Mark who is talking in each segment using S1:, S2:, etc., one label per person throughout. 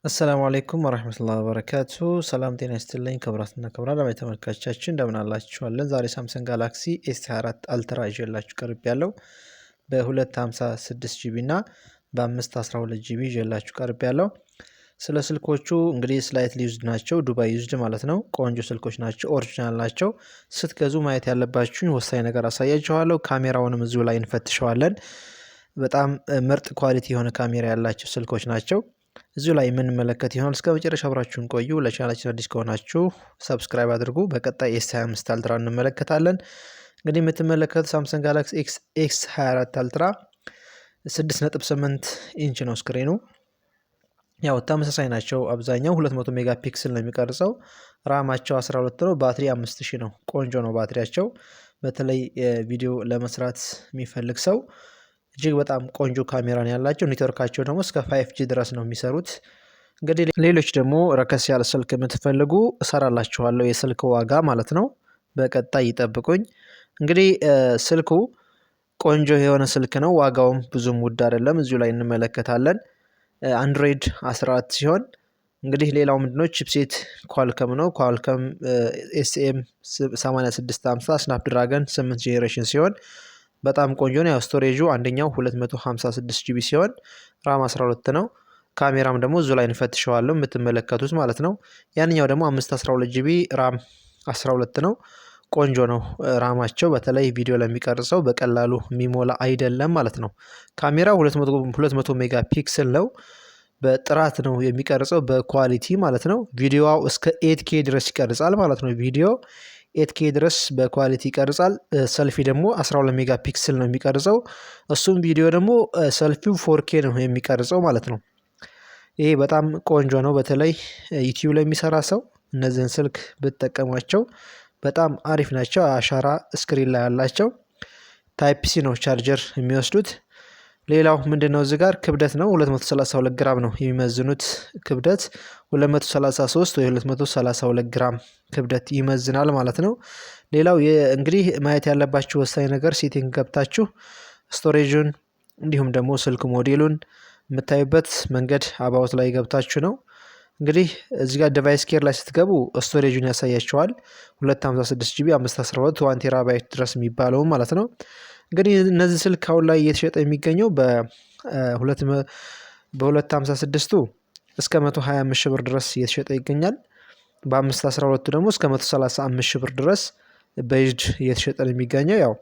S1: አሰላሙ አለይኩም ወራህመቱላሂ ወበረካቱ። ሰላም ጤና ይስጥልኝ ክቡራትና ክቡራን ተመልካቾቻችን እንደምን አላችኋለን? ዛሬ ሳምሰንግ ጋላክሲ ኤስ24 አልትራ ይዤላችሁ ቀርቤያለሁ። በ256 ጂቢ እና በ512 ጂቢ ይዤላችሁ ቀርቤያለሁ። ስለ ስልኮቹ እንግዲህ ስላይትሊ ዩዝድ ናቸው፣ ዱባይ ዩዝድ ማለት ነው። ቆንጆ ስልኮች ናቸው፣ ኦሪጂናል ናቸው። ስትገዙ ማየት ያለባችሁን ወሳኝ ነገር አሳያችኋለሁ። ካሜራውንም እዚሁ ላይ እንፈትሸዋለን። በጣም ምርጥ ኳሊቲ የሆነ ካሜራ ያላቸው ስልኮች ናቸው። እዚሁ ላይ የምንመለከት ይሆናል። እስከ መጨረሻ አብራችሁን ቆዩ። ለቻናላችን አዲስ ከሆናችሁ ሰብስክራይብ አድርጉ። በቀጣይ ኤስ25 አልትራ እንመለከታለን። እንግዲህ የምትመለከቱት ሳምሰንግ ጋላክሲ ኤክስ24 አልትራ 6.8 ኢንች ነው ስክሪኑ። ያው ተመሳሳይ ናቸው። አብዛኛው 200 ሜጋ ፒክስል ነው የሚቀርጸው። ራማቸው 12 ነው። ባትሪ 5000 ነው። ቆንጆ ነው ባትሪያቸው። በተለይ ቪዲዮ ለመስራት የሚፈልግ ሰው እጅግ በጣም ቆንጆ ካሜራ ነው ያላቸው። ኔትወርካቸው ደግሞ እስከ 5G ድረስ ነው የሚሰሩት። እንግዲህ ሌሎች ደግሞ ረከስ ያለ ስልክ የምትፈልጉ እሰራላችኋለሁ፣ የስልክ ዋጋ ማለት ነው። በቀጣይ ይጠብቁኝ። እንግዲህ ስልኩ ቆንጆ የሆነ ስልክ ነው። ዋጋውም ብዙም ውድ አይደለም። እዚሁ ላይ እንመለከታለን። አንድሮይድ 14 ሲሆን እንግዲህ ሌላው ምንድነው ቺፕሴት ኳልከም ነው። ኳልከም ኤስኤም 8650 ስናፕድራገን 8 ጄኔሬሽን ሲሆን በጣም ቆንጆ ነው። ያው ስቶሬጁ አንደኛው 256 ጂቢ ሲሆን ራም 12 ነው። ካሜራም ደግሞ እዚሁ ላይ እንፈትሸዋለሁ የምትመለከቱት ማለት ነው። ያንኛው ደግሞ 512 ጂቢ ራም 12 ነው። ቆንጆ ነው ራማቸው። በተለይ ቪዲዮ ለሚቀርጸው በቀላሉ የሚሞላ አይደለም ማለት ነው። ካሜራው 200 ሜጋ ፒክስል ነው። በጥራት ነው የሚቀርጸው በኳሊቲ ማለት ነው። ቪዲዮው እስከ 8K ድረስ ይቀርጻል ማለት ነው። ቪዲዮ 8K ድረስ በኳሊቲ ይቀርጻል። ሰልፊ ደግሞ 12 ሜጋ ፒክስል ነው የሚቀርጸው። እሱም ቪዲዮ ደግሞ ሰልፊው 4K ነው የሚቀርጸው ማለት ነው። ይሄ በጣም ቆንጆ ነው። በተለይ ዩቲዩብ ላይ የሚሰራ ሰው እነዚህን ስልክ ብትጠቀሟቸው በጣም አሪፍ ናቸው። አሻራ ስክሪን ላይ ያላቸው ታይፕ ሲ ነው ቻርጀር የሚወስዱት። ሌላው ምንድነው እዚህ ጋር ክብደት ነው። 232 ግራም ነው የሚመዝኑት። ክብደት 233 ወይ 232 ግራም ክብደት ይመዝናል ማለት ነው። ሌላው እንግዲህ ማየት ያለባችሁ ወሳኝ ነገር ሴቲንግ ገብታችሁ ስቶሬጁን እንዲሁም ደግሞ ስልክ ሞዴሉን የምታዩበት መንገድ አባውት ላይ ገብታችሁ ነው። እንግዲህ እዚህ ጋር ዲቫይስ ኬር ላይ ስትገቡ ስቶሬጁን ያሳያችኋል። 256 ጂቢ 512 1 ቴራባይት ድረስ የሚባለው ማለት ነው። እንግዲህ እነዚህ ስልክ አሁን ላይ እየተሸጠ የሚገኘው በ256ቱ እስከ 125 ሺህ ብር ድረስ እየተሸጠ ይገኛል። በ512ቱ ደግሞ እስከ 135 ሺህ ብር ድረስ በዩዝድ እየተሸጠ ነው የሚገኘው። ያው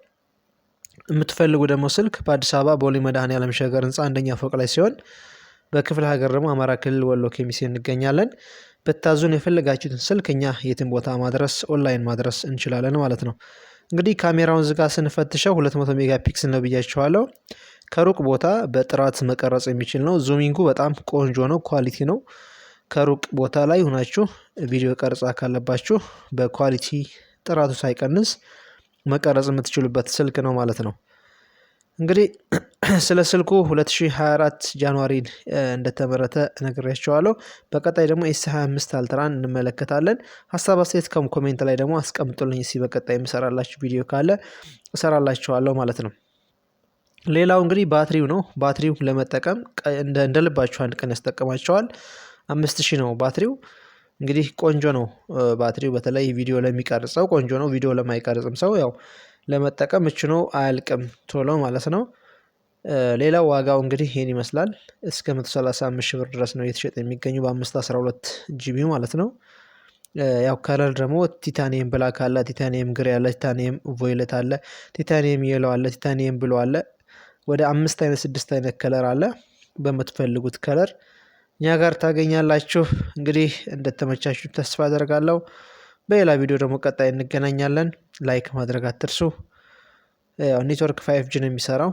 S1: የምትፈልጉ ደግሞ ስልክ በአዲስ አበባ ቦሌ መድኃኔዓለም ሸገር ህንፃ አንደኛ ፎቅ ላይ ሲሆን በክፍለ ሀገር ደግሞ አማራ ክልል ወሎ ኬሚሴ እንገኛለን። በታዙን የፈለጋችሁትን ስልክ እኛ የትን ቦታ ማድረስ ኦንላይን ማድረስ እንችላለን ማለት ነው። እንግዲህ ካሜራውን ዝጋ ስንፈትሸው 200 ሜጋ ፒክስል ነው ብያችኋለሁ። ከሩቅ ቦታ በጥራት መቀረጽ የሚችል ነው። ዙሚንጉ በጣም ቆንጆ ነው፣ ኳሊቲ ነው። ከሩቅ ቦታ ላይ ሆናችሁ ቪዲዮ ቀርጻ ካለባችሁ በኳሊቲ ጥራቱ ሳይቀንስ መቀረጽ የምትችሉበት ስልክ ነው ማለት ነው። እንግዲህ ስለ ስልኩ 2024 ጃንዋሪ እንደተመረተ ነግሬያችኋለሁ። በቀጣይ ደግሞ ኤስ25 አልትራን እንመለከታለን። ሀሳብ አስተያየት ኮሜንት ላይ ደግሞ አስቀምጡልኝ። እስኪ በቀጣይ የምሰራላችሁ ቪዲዮ ካለ እሰራላችኋለሁ ማለት ነው። ሌላው እንግዲህ ባትሪው ነው። ባትሪው ለመጠቀም እንደ ልባችሁ አንድ ቀን ያስጠቀማቸዋል። 5000 ነው ባትሪው። እንግዲህ ቆንጆ ነው ባትሪው። በተለይ ቪዲዮ ለሚቀርጸው ቆንጆ ነው። ቪዲዮ ለማይቀርጽም ሰው ያው ለመጠቀም ምቹ ነው፣ አያልቅም ቶሎ ማለት ነው። ሌላው ዋጋው እንግዲህ ይሄን ይመስላል። እስከ 135 ሺህ ብር ድረስ ነው እየተሸጠ የሚገኙ በ512 ጂቢ ማለት ነው። ያው ከለር ደግሞ ቲታኒየም ብላክ አለ፣ ቲታኒየም ግሬ አለ፣ ቲታኒየም ቮይለት አለ፣ ቲታኒየም የሎ አለ፣ ቲታኒየም ብሉ አለ። ወደ 5 አይነት 6 አይነት ከለር አለ። በምትፈልጉት ከለር እኛ ጋር ታገኛላችሁ። እንግዲህ እንደተመቻችሁ ተስፋ አደርጋለሁ። በሌላ ቪዲዮ ደግሞ ቀጣይ እንገናኛለን። ላይክ ማድረግ አትርሱ። ኔትወርክ 5G ነው የሚሰራው።